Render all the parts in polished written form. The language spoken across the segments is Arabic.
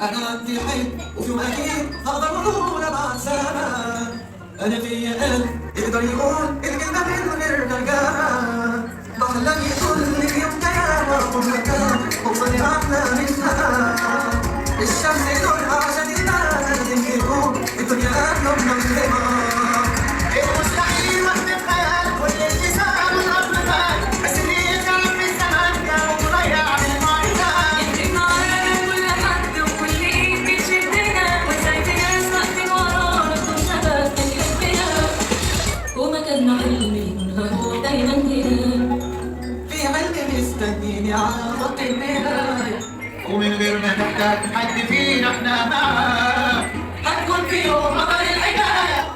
أنا عندي حلم وفي يوم أكيد هقدر أقول بعد سنة أنا في قلب يقدر يقول الكلمة منه للرجال بحلم كل يوم كيان وأقول مكان وصلي أحلى منها الشمس تطلع عشان الناس ينكرون الدنيا أغلى من الغمام المستحيل وهم الخيال كل ابتسام والرب مكان بس اللي يتعب في الزمان كان مضيع في علم مستنيني على خط النهاية ومن غير ما نحتاج حد فينا احنا معاه هتكون في يوم قمر الحكاية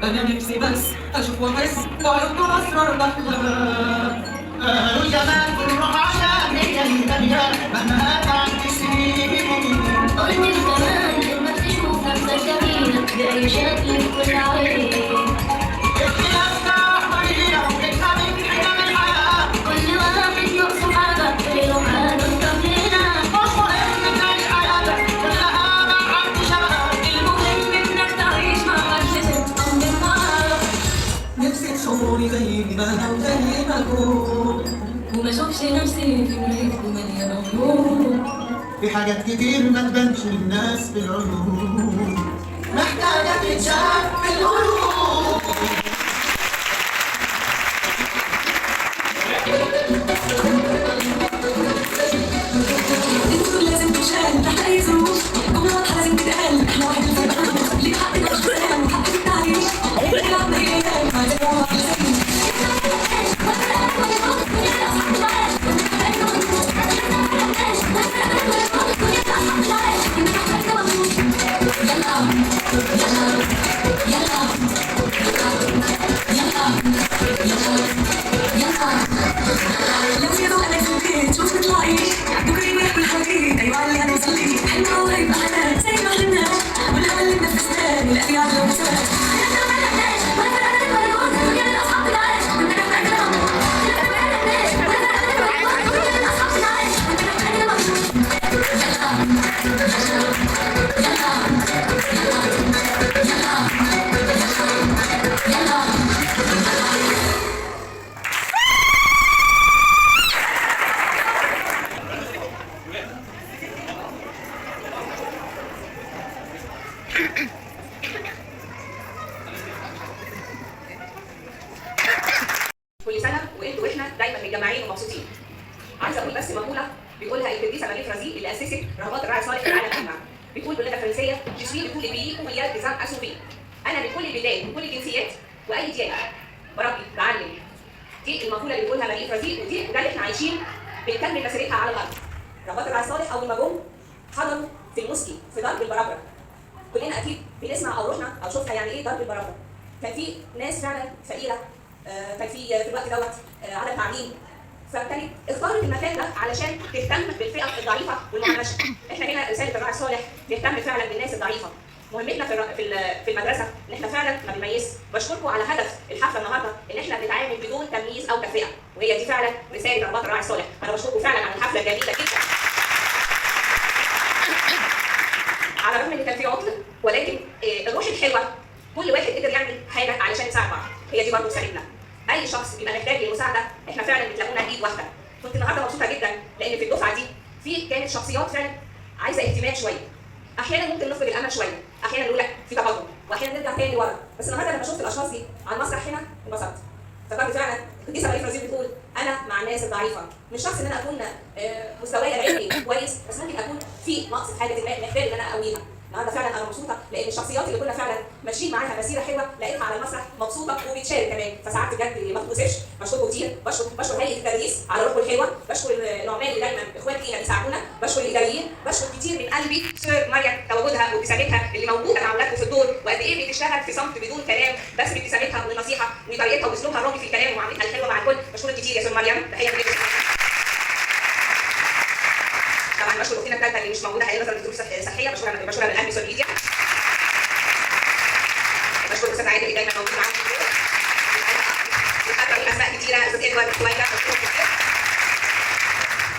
أنا نفسي بس أشوف وأحس وأعرف أسرار الأحلام أهل الجمال والروح عشان هي الدنيا مهما تعدي سنين قلت الزمان لما تشوف نفسك جميلة بأي شكل كل عين اختلافنا حرية وإحنا من حكم الحياة كل واحد يقصد حاجة غيره حاجة مكملة مش مهم تعيش حياتك كلها مع حد شبهك المهم إنك تعيش مع حد تطمن معاه نفسي تشوفوني زي ما أنا وزي ما أكون وما أشوفش نفسي في مريض ومليانة هموم في حاجات كتير ما تبانش للناس بالعيون محتاجة تتشاف بالقلوب انتوا لازم تتشال تحت اي ظروف جملة لازم تتقال احنا واحد الفرقة ليه حق الاشتغال وحق في التعريف نلعب ايام ما تبقوا كل سنه وانتوا واحنا دايما متجمعين ومبسوطين. عايزه اقول بس مقوله بيقولها القديسه ماري فرازيل اللي اسست رغبات الراعي صالح في العالم اجمع. بتقول باللغه الفرنسيه جسمي بكل بيئي ومليار ديزاين اسوفي. انا من كل البلاد وكل الجنسيات واي ديانه بربي بعلم. دي المقوله اللي بتقولها ماري فرازيل وده اللي احنا عايشين بنكمل مسيرتها على الارض. رغبات الراعي صالح اول ما جم حضروا في الموسكي في ضرب البرابره. كلنا اكيد بنسمع او رحنا او شفنا يعني ايه ضرب البرابره. كان في ناس فعلا فقيره، كان في الوقت دوت عدم تعليم، فكانت اختارت المكان ده علشان تهتم بالفئه الضعيفه والمهمشه. احنا هنا رساله الراعي الصالح نهتم فعلا بالناس الضعيفه. مهمتنا في المدرسه ان احنا فعلا ما بنميزش. بشكركم على هدف الحفله النهارده ان احنا بنتعامل بدون تمييز او تفرقه، وهي دي فعلا رساله رباط الراعي الصالح. انا بشكركم فعلا على الحفله الجميله جدا. على الرغم ان كان في عطل، ولكن الروح الحلوه كل واحد قدر يعمل حاجه علشان يساعد بعض. هي دي برضه رسالتنا. اي شخص بيبقى محتاج للمساعده احنا فعلا بتلاقونا ايد واحده. كنت النهارده مبسوطه جدا لان في الدفعه دي كانت شخصيات فعلا عايزه اهتمام شويه. احيانا ممكن نفقد الامل شويه، احيانا نقول لا في تقدم، واحيانا نرجع تاني ورا. بس النهارده لما شفت الاشخاص دي على المسرح هنا انبسطت. افتكرت فعلا القديسه ماري فرازيل بتقول انا مع الناس الضعيفه. مش شخص ان انا اكون مستواي العلمي كويس، بس ممكن اكون في نقص في حاجه ما محتاج ان انا اقويها. النهارده فعلا انا مبسوطه لان الشخصيات اللي كنا فعلا ماشيين معاها مسيره حلوه لقيتها على المسرح مبسوطه وبتشارك كمان، فساعات بجد ما تتوصفش. بشكركم كتير، بشكر هيئه التدريس على روحكم الحلوه، بشكر العمال اللي دايما اخوات لينا بيساعدونا، بشكر الاداريين، بشكر كتير من قلبي سير مريم تواجدها وابتسامتها اللي موجوده مع اولادكم في الدور، وقد ايه بتشتغل في صمت بدون كلام، بس بابتسامتها والنصيحه وطريقتها واسلوبها الراقي في الكلام ومعاملتها الحلوه مع الكل. بشكرك كتير يا سير مريم، تحيه كبيره. طبعا بشكر اختنا الثالثه اللي مش موجوده حاليا مثلا الظروف صحيه، بشكرها من قلبي سير ليديا. بشكر الاستاذ عادل اللي دايما موجود معانا في الدور. اسماء كتيره، استاذ ادوارد سويدا،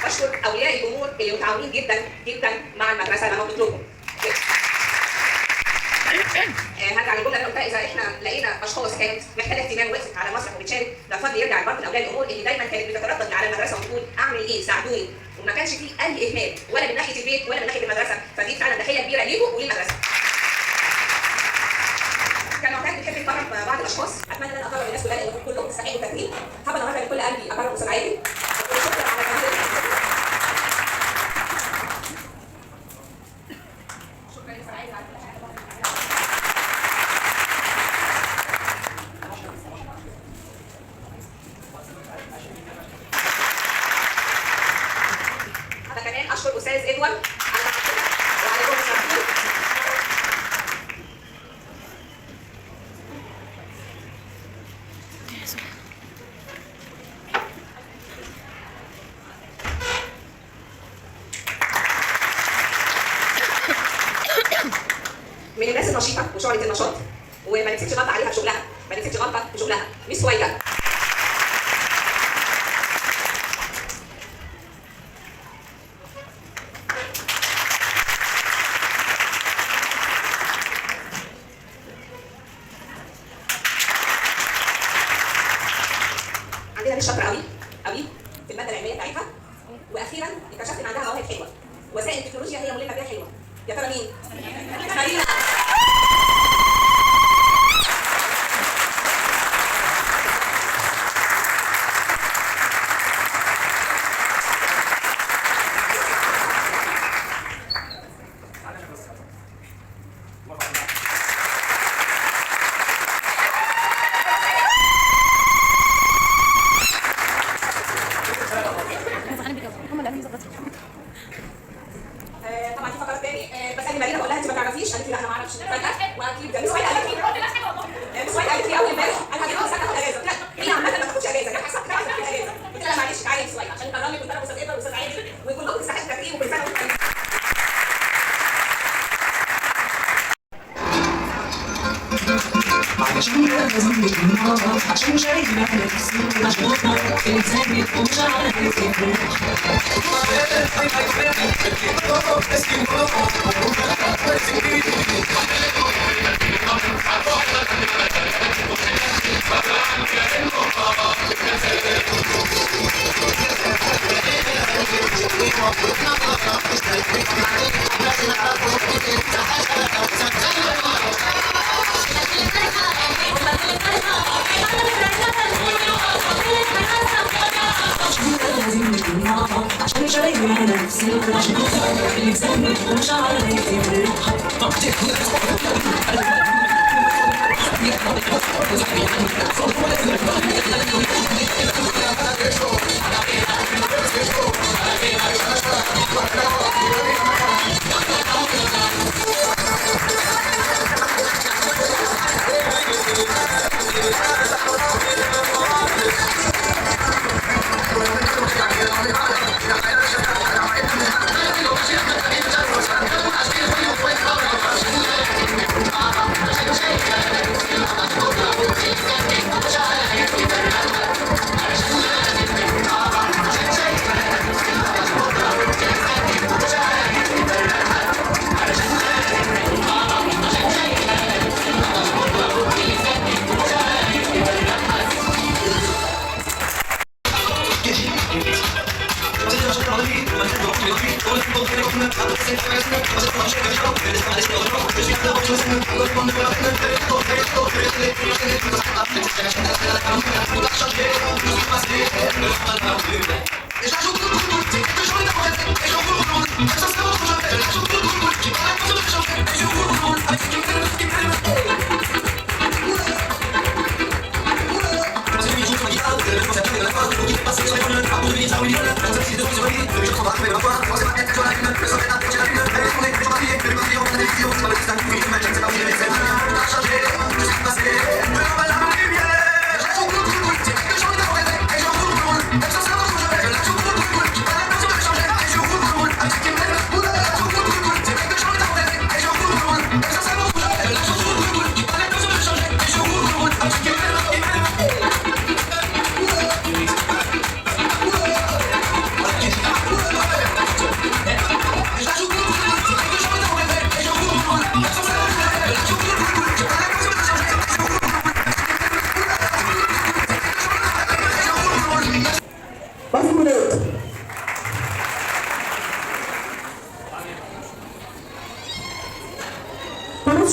بشكر اولياء الامور اللي متعاونين جدا جدا مع المدرسه لما بنطلبهم. هرجع للجمله اللي قلتها، اذا احنا لقينا اشخاص كانت محتاجه اهتمام وقفت على المسرح وبتشارك، ده الفضل يرجع لبرضه لاولياء الامور اللي دايما كانت بتتردد على المدرسه وتقول اعمل ايه ساعدوني، وما كانش فيه اي اهمال ولا من ناحيه البيت ولا من ناحيه المدرسه. فدي فعلا تحيه كبيره ليكم وللمدرسه. كان معتاد بتحب تكرم بعض الاشخاص، اتمنى ان انا اكرم الناس كلها لان كلهم تستحقوا التكريم. حابه النهارده بكل قلبي اكرم استاذ عادل. شكرا على كلامك. شكرا يا استاذ عادل على كل حاجه. حابه كمان اشكر استاذ ادوارد على وعلى دور الترتيب. من الناس النشيطه وشعله النشاط وما نسيتش غلطه عليها في شغلها، ما نسيتش غلطه في شغلها، مش سويدا. عندنا ناس شاطره قوي قوي في الماده العلميه بتاعتها، واخيرا اكتشفت ان عندها مواهب حلوه. وسائل التكنولوجيا هي ملمه بيها حلوه. يا ترى مين؟ مارينا. طبعا في فقرات تاني بسالي مارينا بقول لها انت ما تعرفيش، قالت لي لا انا ما اعرفش فجاه، واكيد مس وايد قالت لي اول امبارح انا هجيب لك ساعه اجازه. هي عامه ما تاخدش اجازه، كانت حاسه بتاخد اجازه. قلت لها معلش تعالي يا سويد عشان نكرمك ونكرم استاذ ادوارد واستاذ عادل وكلكم تستحقوا تكريم وكل سنه وانتم طيبين. عشان لازم نجمع عشان شايفنا نفسي عشان نطلع إنسان يكون عارف لازم نجمع عشان شايفنا نفسي عشان نطلع إنسان يكون عارف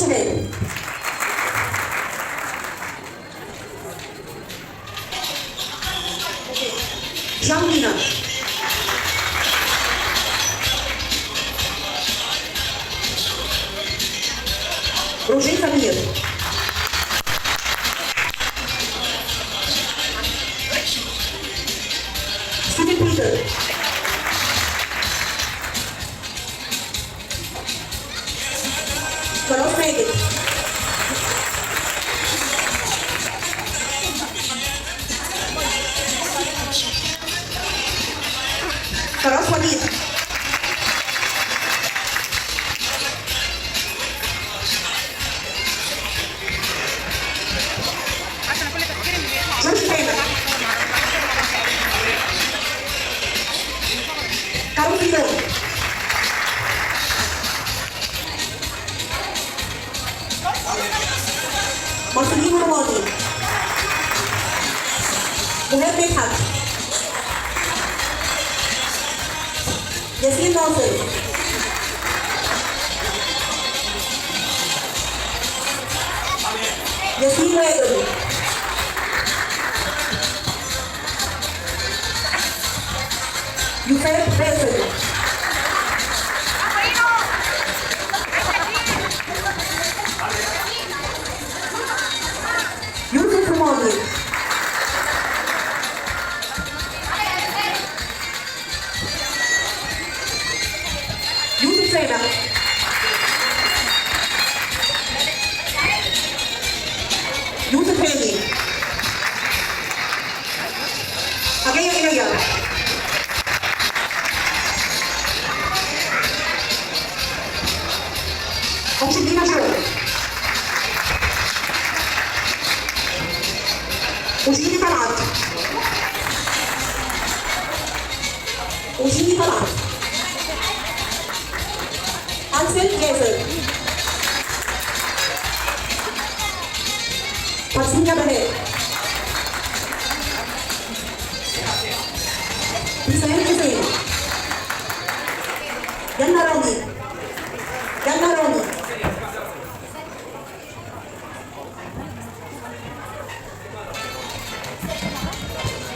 شمال جامينا روجيه سمير ستيفن بيتر فراس ماجد فراس وليد جورج تامر كارول بيتر مرسلين رواني مهاب مدحت ياسين ناصر ياسين وائل يوسف باسل يوسف رمادي يوسف سامح يوسف هاني حاجية إليا أنشدينا جو وجيني طلعت وجيني طلعت أنسل ياسر تسمية بهاء حسين حسين جنة رامي جنة رامي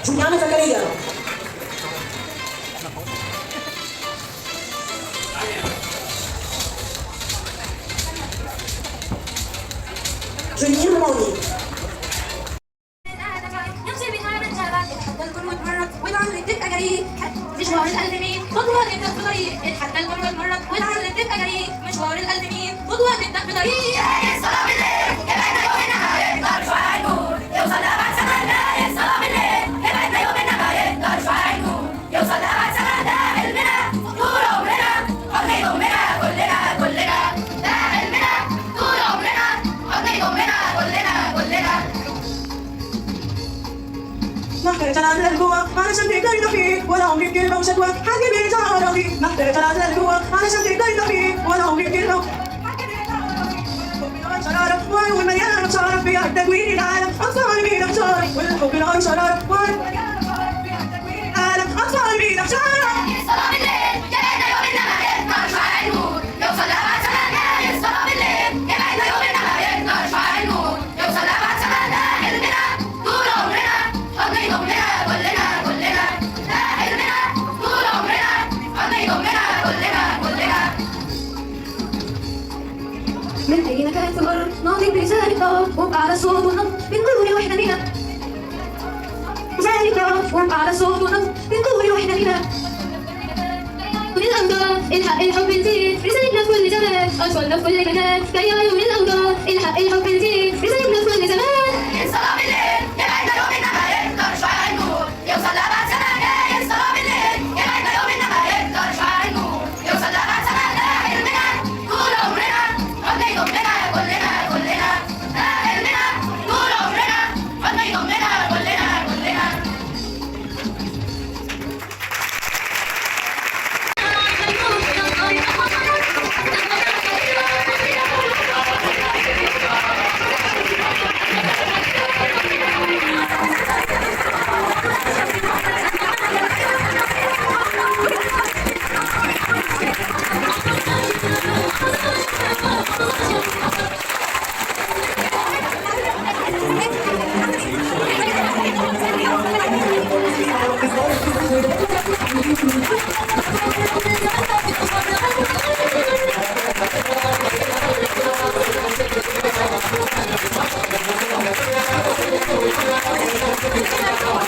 جوليانا زكريا جوليان رمادي يمشي بها رجالات يتحدى القرود مرة والعمر تبقى جريء مشوار القلب مين خطوة نبدأ بطريق يتحدى القرود مرة والعمر تبقى جريء مشوار القلب مين خطوة نبدأ بطريق الصلاة بالليل يبعدنا يوم النهار يقدر شعاع النور يوصل لأبعد سمانا الصلاة بالليل يبعدنا يوم النهار يقدر شعاع النور يوصل لأبعد سمانا علمنا طول عمرنا حضن يضمنا كلنا كلنا ده علمنا طول عمرنا حضن يضمنا كلنا محتاج على القوة علشان تقدر تفيد ولا عمري بكلمة وشكوى حاجة بيرجع أراضي محتاج على القوة علشان تقدر تفيد ولا عمري بكلمة شرارة والمليانة شرارة فيها تكوين العالم أطفال بينا بشارة والحب نار شرارة والمليانة شرارة فيها تكوين العالم أطفال بينا بشارة الصلاة بالليل يبعدنا يوم النهار يقدر شعاع النور يوصل لأبعد سمانا الصلاة بالليل يبعدنا يوم النهار يقدر شعاع النور يوصل لأبعد سمانا علمنا طول عمرنا حضن يضمنا كلنا ده علمنا طول عمرنا حضن يضمنا كلنا من أين كانت تمر ناطق بلسانك وقع على صوت ونبض من كل وحدة منا لسانك وقع على صوت ونبض من كل احنا فيها من الأوضاع الحق الحب نزيد رسالتنا في كل زمان أطفالنا في كل مكان جاي عيون الأوضاع الحق الحب نزيد رسالتنا في كل زمان يوصل بالليل يبعدنا يوم إنما يقدر شعاع النور يوصل لأبعد زمان يوصل بالليل يبعدنا يوم إنما يقدر شعاع النور يوصل لأبعد زمان ده حلمنا طول عمرنا حضن يضمنا كلنا كلنا ده حلمنا طول عمرنا حضن يضمنا كلنا كلنا Thank you.